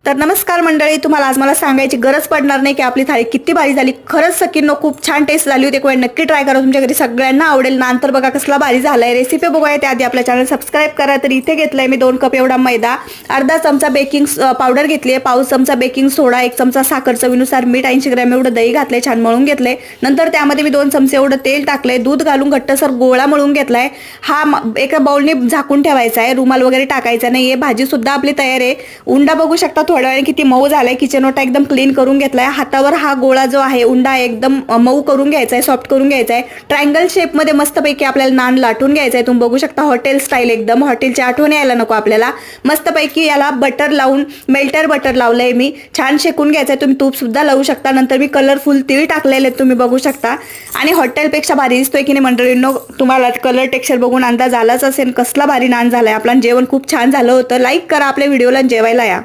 तर नमस्कार मंडळी, तुम्हाला आज मला सांगायची गरज पडणार नाही की आपली थाळी किती भारी झाली. खरंच सकीनो खूप छान टेस्ट झाली होती. एक वेळ नक्की ट्राय करा, तुमच्या घरी सगळ्यांना आवडेल. नंतर बघा कसला भारी झालाय. रेसिपी बघूया त्याआधी आपल्या चॅनल सबस्क्राइब करा. तर इथे घेतलाय मी 2 कप एवढा मैदा, अर्धा चमचा बेकिंग पावडर घेतली आहे, पाव चमचा बेकिंग सोडा, 1 चमचा साखर, चवीनुसार मीठ, 80 ग्रॅम एवढं दही घातले, छान मळून घेतले. नंतर त्यामध्ये मी 2 चमचे एवढं तेल टाकले, दूध घालून घट्टसर गोळा मळून घेतलाय. हा एका बाउलने झाकून ठेवायचा आहे, रुमाल वगैरे टाकायचा नाही. हे भाजी सुद्धा आपली तयार आहे. उंडा बघू शकता थोड्या वेळाने किती मऊ झालाय. किचन ओटा एकदम क्लीन करून घेतलाय. हातावर हा गोळा जो आहे उंडा एकदम मऊ करून घ्यायचा आहे, सॉफ्ट करून घ्यायचा आहे. ट्रायंगल शेप मध्ये मस्तपैकी आपल्याला नान लाटून घ्यायचा आहे. तुम्ही बघू शकता हॉटेल स्टाईल, एकदम हॉटेलची आठवण यायला नको आपल्याला. मस्तपैकी याला बटर लावून, मेल्टर बटर लावलंय मी, छान शेकून घ्यायचंय. तुम्ही तूप सुद्धा लावू शकता. नंतर मी कलरफुल तीळ टाकलेले तुम्ही बघू शकता. आणि हॉटेलपेक्षा भारी दिसतोय की नाही मंडळींनो. तुम्हाला कलर टेक्स्चर बघून अंदाज आलाच असेल कसला भारी नान झालाय आपला. जेवण खूप छान झालं होतं. लाईक करा आपल्या व्हिडिओला, जेवायला या.